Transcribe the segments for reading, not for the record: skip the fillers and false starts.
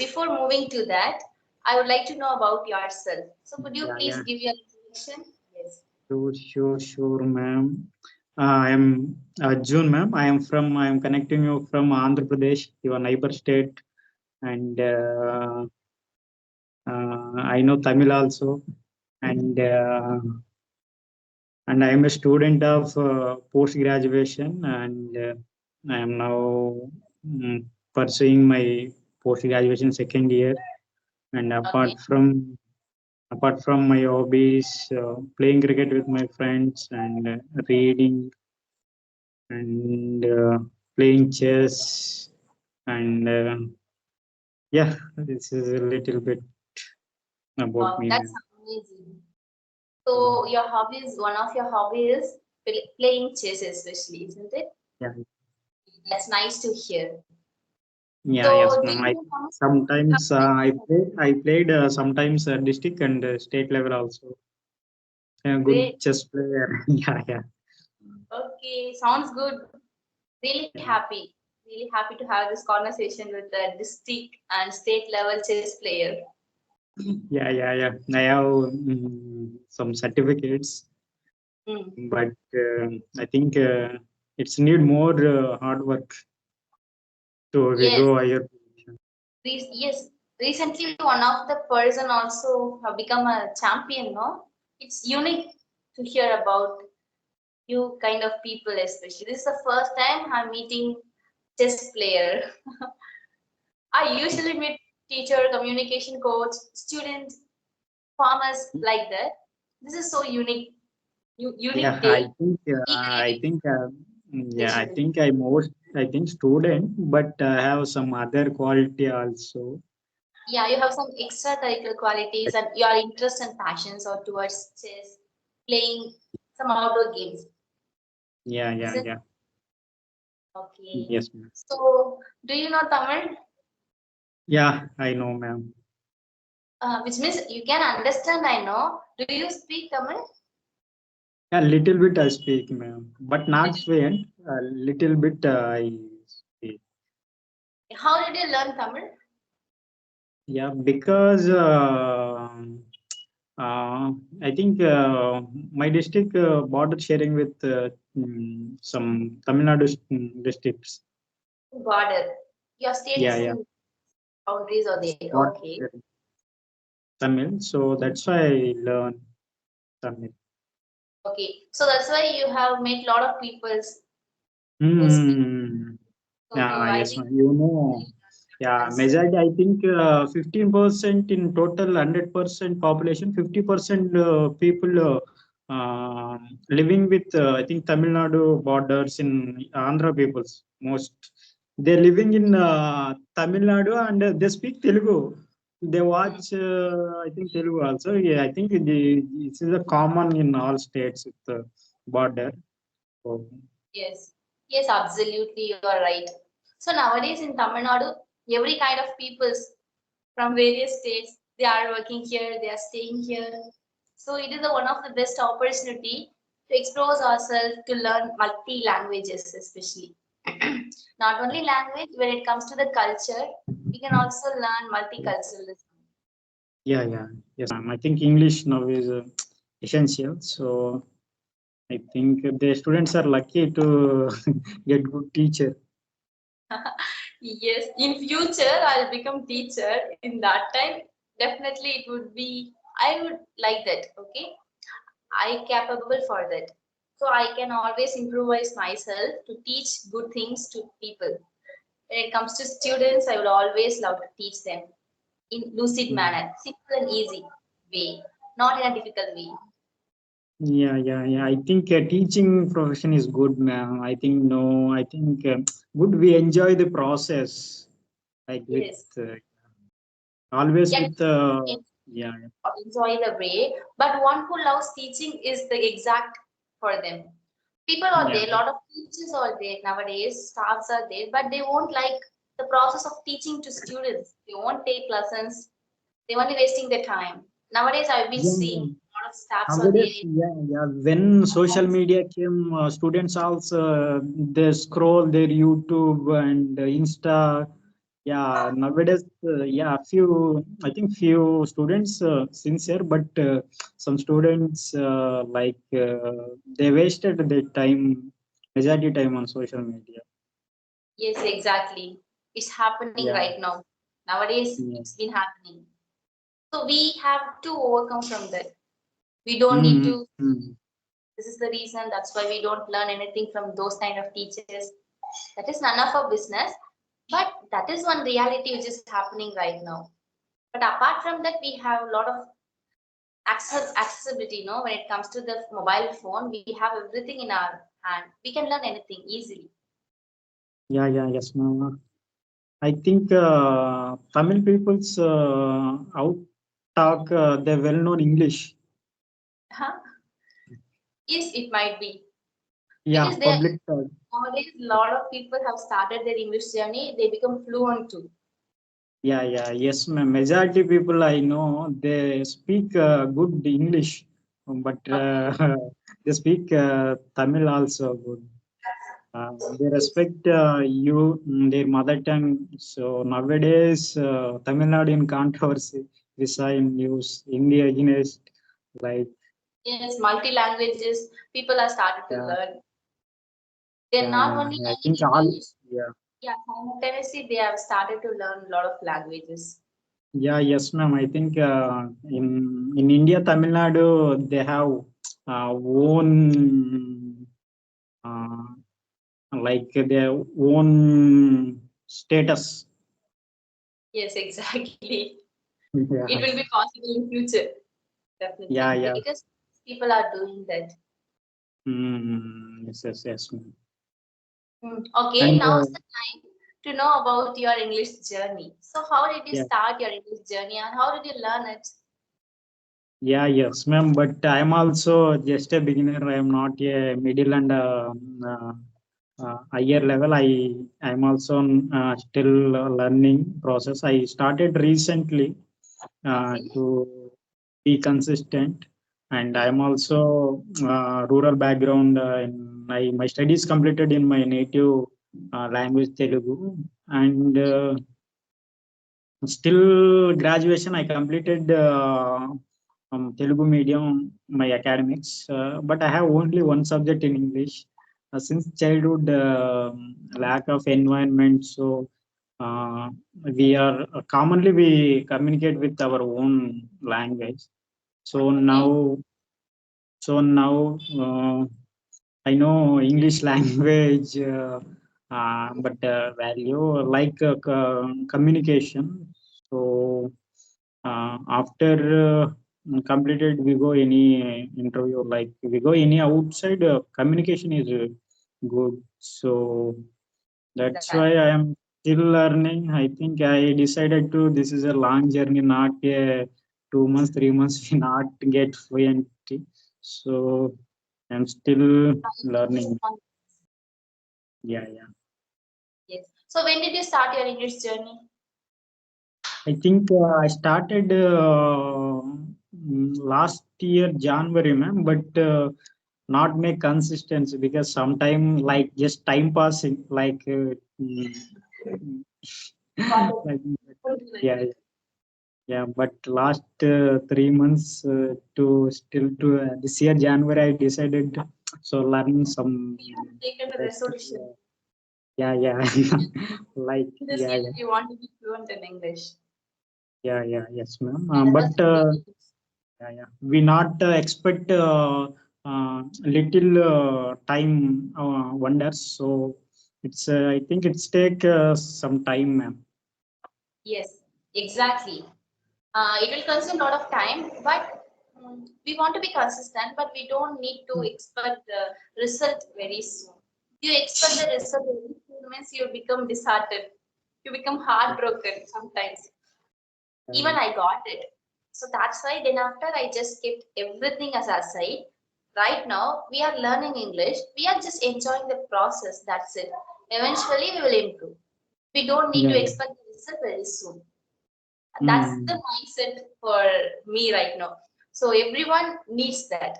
Before moving to that, I would like to know about yourself. So could you Yeah, please yeah. give your introduction? Yes. Sure, ma'am. I am June, ma'am. I am connecting you from Andhra Pradesh, your neighbor state, and I know Tamil also, and and I am a student of post graduation, and I am now pursuing my post graduation second year. And Okay. apart from my hobbies, playing cricket with my friends and reading and playing chess and yeah, this is a little bit about Wow, me, that's ma'am. amazing. So your hobbies, one of your hobbies is playing chess, especially, isn't it? Yeah, That's nice to hear. yeah, yes, So do ma'am. you know how much Sometimes I played sometimes district and state level also. A good great? chess player. Yeah, yeah, Okay, sounds good. Really yeah, happy. Really happy to have this conversation with a district and state level chess player. yeah. I have some certificates, Mm. but I think it's need more hard work to Yes, go higher position. yes. Recently, one of the person also have become a champion. No, it's unique to hear about you kind of people, especially. This is the first time I'm meeting chess player. I usually meet teacher, communication coach, students, farmers like that. This is so unique, Yeah, unique day. I Eagerly think, yeah, especially. I think student, but I have some other quality also. Yeah, you have some extracurricular qualities and your interests and passions are towards chess, playing some outdoor games. Isn't Yeah. okay. Yes, ma'am. So, do you know Tamil? Yeah, I know, ma'am. Which means you can understand, I know. Do you speak Tamil? A little bit I speak, ma'am, but not fluent. A little bit I speak. How did you learn Tamil? Yeah, because uh, I think my district border sharing with some Tamil Nadu districts. Border. Your states Yeah. and boundaries are there. Border Okay. sharing Tamil, so that's why I learn Tamil. Okay. So that's why you have met a lot of peoples who speak. Hmm. So I Yes, think ma'am. You know, yeah, answer. majority, I think 15% in total 100% population, 50% people living with, I think, Tamil Nadu borders in Andhra peoples most. They're living in Tamil Nadu and they speak Telugu. They Hmm. watch, I think, Telugu also. Yeah, I think this is a common in all states with the border. So, Yes. Yes, absolutely. You are right. So nowadays in Tamil Nadu, every kind of peoples from various states, they are working here, they are staying here. So it is one of the best opportunity to expose ourselves to learn multi languages, especially. Not only language, when it comes to the culture, we can also learn multiculturalism. yeah. Yes, ma'am. I think English now is essential. So I think the students are lucky to get good teacher. Yes, in future I'll become teacher. In that time, definitely it would be. I would like that. Okay, I capable for that. So I can always improvise myself to teach good things to people. When it comes to students, I would always love to teach them in lucid Mm. manner, simple and easy way, not in a difficult way. Yeah. I think teaching profession is good, ma'am. I think no. I think good. We enjoy the process, like with Yes. always Yeah, with yeah. enjoy the way, but one who loves teaching is the exact for them. People are Yeah. there, a lot of teachers are there nowadays, staffs are there, but they won't like the process of teaching to students. They won't take lessons, they're only wasting their time. Nowadays, I've been seeing Yeah. a lot of staffs are Nowadays, there. yeah. When social media came, students also they scroll their YouTube and Insta. Yeah, nowadays, I think few students sincere, but some students they wasted their time, majority time on social media. Yes, exactly. It's happening Yeah, right now. Nowadays, yeah. it's been happening. So we have to overcome from that. We don't need Mm, to. mm. This is the reason. That's why we don't learn anything from those kind of teachers. That is none of our business. But that is one reality which is happening right now. But apart from that, we have a lot of accessibility. When it comes to the mobile phone, we have everything in our hand. We can learn anything easily. Yeah, yeah, yes, ma'am. I think Tamil people's out talk they well known English. Huh? Yes, it might be Yeah, because they public talk. nowadays a lot of people have started their English journey. They become fluent too. Yeah, yeah, yes, ma'am. Majority people I know they speak good English, but Okay. they speak Tamil also good. They Yes. respect their mother tongue. So nowadays, Tamil Nadu in controversy, visa in news, India against like Yes, multi languages. People are started to yeah, learn. They're yeah, not yeah. only I think learning all English. yeah. Yeah, simultaneously they have started to learn a lot of languages. Yeah, yes, ma'am. I think in India, Tamil Nadu, they have own uh, like their own status. Yes, exactly. It Yeah, will be possible in future, yeah, definitely, yeah. because people are doing that. Yes, yes, yes, ma'am. Okay, And now is the time to know about your English journey. So, how did you yeah, start your English journey and how did you learn it? yeah, yes, ma'am. But I'm also just a beginner. I'm not a middle and higher level. I'm also still learning process. I started recently Okay. to be consistent, and I'm also rural background. My studies completed in my native language Telugu, and still graduation I completed Telugu medium my academics, but I have only one subject in English since childhood. Lack of environment, so uh, we are commonly we communicate with our own language. So now, Okay. so now I know English language, but value like communication. So after completed, we go any interview, like we go any outside, communication is good. So that's why Exactly. I am still learning. I think I decided to this is a long journey, not a 2 months, 3 months, not get fluent. So I'm still learning. Yeah, yeah. Yes. So, when did you start your English journey? I think I started last year January, ma'am, but not make consistency because sometime like just time passing, like Got it. like Totally like yeah, it. yeah. But last 3 months to still to this year January I decided so learn some You have taken a basic, resolution. yeah, yeah, like This yeah, year, yeah, you want to be fluent in English. yeah, yeah, yes, ma'am. Yeah, that was But great. yeah, yeah. We not expect little time wonders. So it's I think it's take some time, ma'am. Yes, exactly. It will consume a lot of time, but we want to be consistent, but we don't need to expect the result very soon. You expect the result very soon means you become disheartened. You become heartbroken sometimes. Even I got it. So that's why then after I just kept everything as aside. Right now we are learning English. We are just enjoying the process. That's it. Eventually we will improve. We don't need Yeah, to yeah. expect the result very soon. That's the Mm. mindset for me right now. So everyone needs that.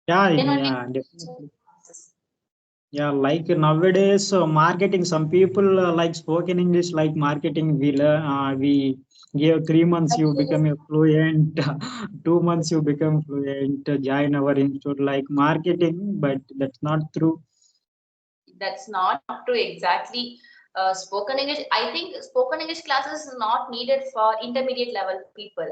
Yeah, Then only yeah, we enjoy definitely. the process. Yeah, like nowadays, marketing. Some people like spoken English, like marketing. We give 3 months, you become a fluent. 2 months, you become fluent. Join our institute, like marketing, but that's not true. That's not true exactly. Spoken English, I think spoken English classes is not needed for intermediate level people.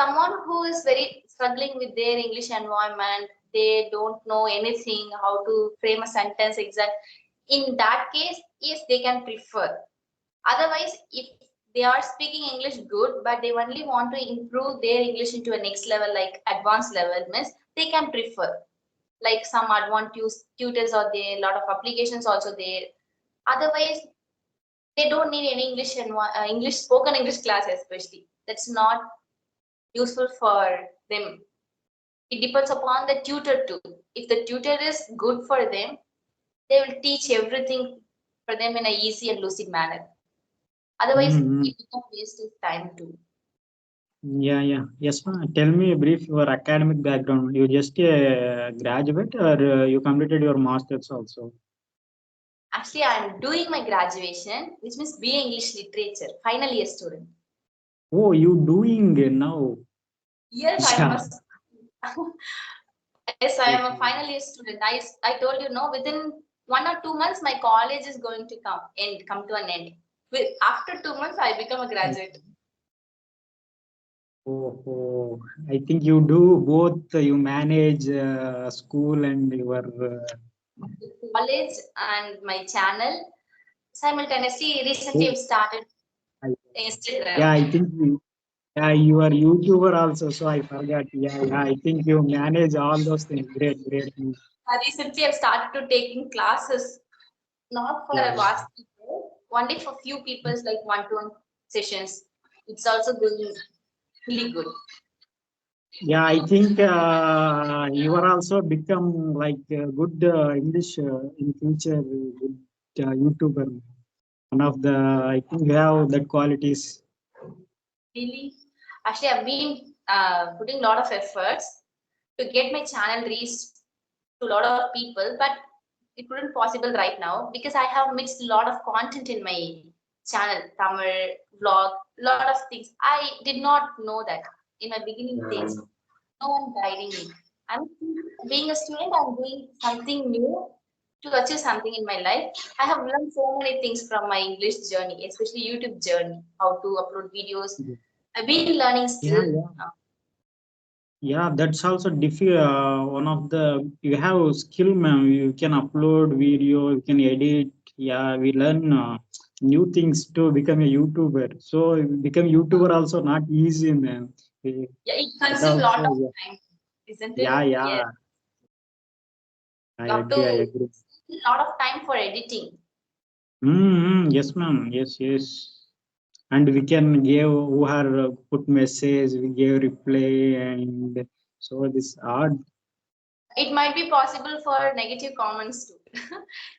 Someone who is very struggling with their English environment, they don't know anything, how to frame a sentence exact. In that case, yes, they can prefer. Otherwise, if they are speaking English good, but they only want to improve their English into a next level, like advanced level, means they can prefer. Like some advanced tutors are there, a lot of applications also there. Otherwise, they don't need any English spoken English class, especially. That's not useful for them. It depends upon the tutor too. If the tutor is good for them, they will teach everything for them in a easy and lucid manner. Otherwise, Mm-hmm. it becomes waste of time too. Yeah, yeah. Yes, ma'am. Tell me a brief your academic background. You just a graduate or you completed your master's also? Actually, I'm doing my graduation, which means BA English Literature, final year student. Oh, you doing now? Yes, I Yeah. must. Yes, I am a Okay. final year student. I told you no, within 1 or 2 months, my college is going to come to an end. After 2 months, I become a graduate. Oh, oh, I think you do both. You manage school and your. College and my channel. Simultaneously, recently Oh, I've started I, yeah, Instagram. I think yeah, you are YouTuber also. So I forgot. Yeah, yeah. I think you manage all those things. Great, great. Recently I've started to taking classes, not for Yeah, a yeah. vast people, only for few people, like one-to-one sessions. It's also going really good. Yeah, I think you are also become like good English in future, good YouTuber. One of the, I think you have that qualities. Really, actually, I've been putting a lot of efforts to get my channel reached to a lot of people, but it wouldn't possible right now because I have mixed a lot of content in my channel, Tamil, vlog, lot of things. I did not know that in my beginning Yeah, days. No one guiding me. I'm being a student, I'm doing something new to achieve something in my life. I have learned so many things from my English journey, especially YouTube journey, how to upload videos. yeah, I've been learning yeah, still. yeah. Yeah, that's also one of the you have skill, man. You can upload video, you can edit. Yeah, we learn new things to become a YouTuber. So become YouTuber also not easy, man. Yeah, it That consumes a lot also, of yeah, time, isn't yeah, it? yeah. Yes. I You have agree. I to agree. spend a lot of time for editing. Mm-hmm. Yes, ma'am. Yes, yes. And we can give who are put message, we give reply, and so this art. It might be possible for negative comments too.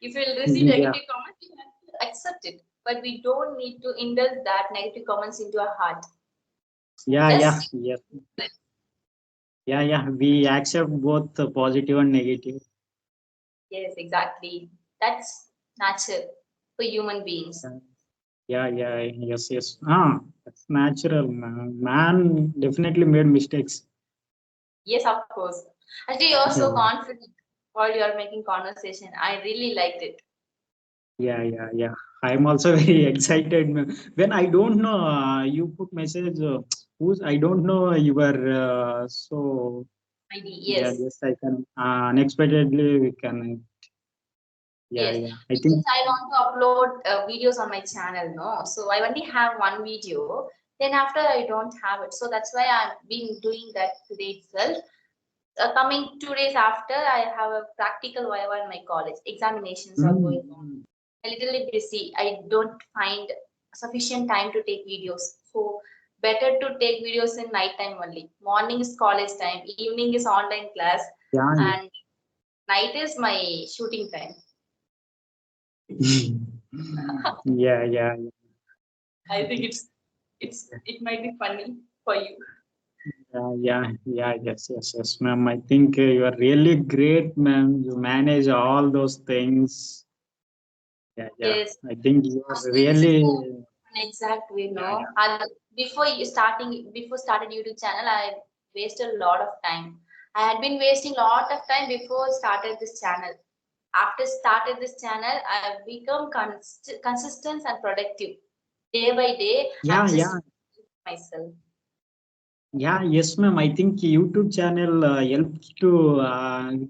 If you'll receive Yeah, negative comments, you have to accept it. But we don't need to indulge that negative comments into our heart. yeah, yeah, Just yes, yeah, yeah. We accept both the positive and negative. yes, exactly. That's natural for human beings. Yeah, yeah, yes, yes. Ah, that's natural. Man definitely made mistakes. Yes, of course. Actually, you're Yeah, so confident while you're making conversation. I really liked it. yeah, yeah, yeah. I'm also very excited when I don't know. You put message. Who's I don't know. You were so. Maybe Yeah, yes. just I can unexpectedly we can. Yeah, Yes, yeah. I think. because I want to upload videos on my channel, no. So I only have one video. Then after I don't have it. So that's why I've been doing that today itself. Coming 2 days after, I have a practical viva in my college. Examinations are going on. Mm, A little busy. I don't find sufficient time to take videos. So better to take videos in night time only. Morning is college time. Evening is online class, yeah, yeah. and night is my shooting time. Yeah, yeah, I think it might be funny for you. Yes, ma'am. I think you are really great, ma'am. You manage all those things. Yeah. Yes, I think you are actually, this is really, an exact way, yeah. no. And before started YouTube channel, I wasted a lot of time. I had been wasting a lot of time before started this channel. After started this channel, I've become consistent and productive. Day by day, I'm just Yeah. myself. Yes, ma'am. I think YouTube channel helps to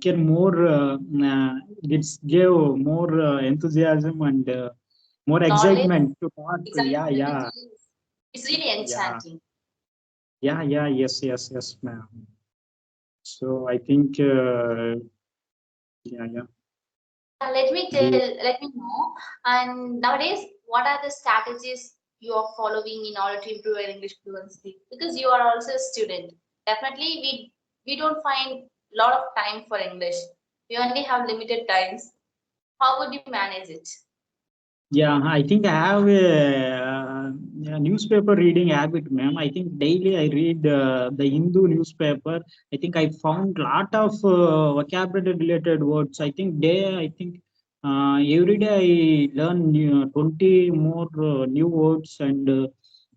get more. It's give more enthusiasm and more Knowledge, excitement to talk. excitement, yes. It's really Yeah, enchanting. yes, ma'am. So I think, yeah. The, Let me know. And nowadays, what are the strategies you are following in order to improve your English fluency? Because you are also a student. Definitely, we don't find a lot of time for English. We only have limited times. How would you manage it? yeah, I think I have a newspaper reading habit, ma'am. I think daily I read the Hindu newspaper. I think I found lot of vocabulary related words. I think every day I learn 20 more new words, and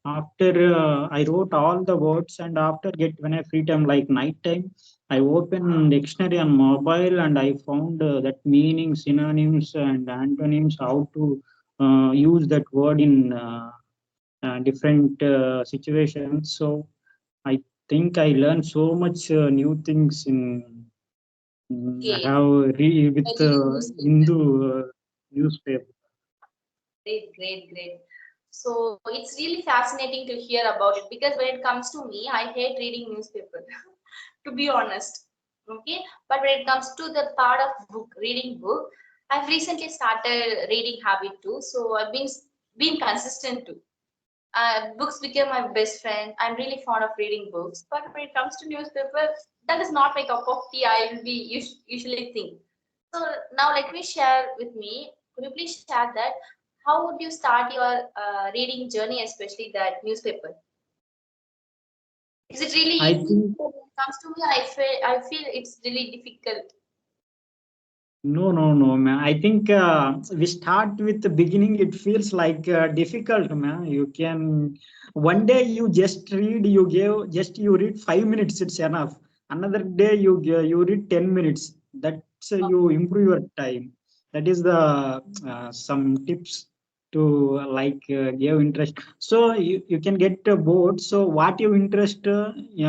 after I wrote all the words, and after get when I free time like night time, I open dictionary on mobile, and I found that meaning, synonyms and antonyms, how to use that word in different situations. So I think I learned so much new things in I Okay, have with by reading newspaper. Hindu newspaper. Great. So it's really fascinating to hear about it because when it comes to me, I hate reading newspaper, to be honest. Okay, but when it comes to the part of reading book, I've recently started reading habit too. So I've been consistent too. Books became my best friend. I'm really fond of reading books, but when it comes to newspaper, that is not my cup of tea. I will be usually think. So now let me share with me. Could you please share that? How would you start your reading journey, especially that newspaper? Is it really I easy? think When it comes to me, I feel it's really difficult. no, man. I think we start with the beginning. It feels like difficult, man. You can one day you just read. You read 5 minutes. It's enough. Another day you read 10 minutes. That's you improve your time. That is the some tips to give interest. So you can get bored. So what you interest, you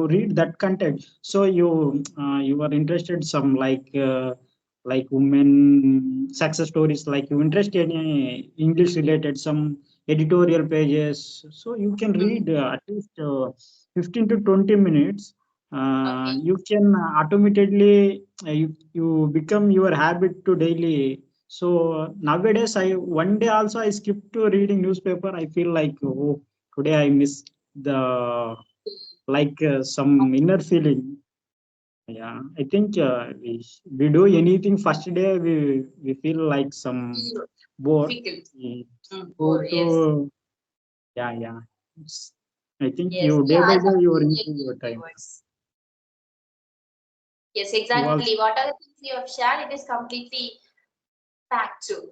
read that content. So you are interested some like women success stories, like you interested in English related some editorial pages, so you can read at least 15 to 20 minutes. Okay. You can automatically you become your habit to daily. So nowadays I one day also I skip to reading newspaper. I feel like, oh, today I missed the some inner feeling. Yeah, I think we do anything first day we feel like some Feel bored. difficult. We go Or yes. to yeah. It's, I think Yes. you day Yeah, I by day you are completely improving agree your with your time. words. Yes, You also exactly. What are the things you have shared? It is completely fact too.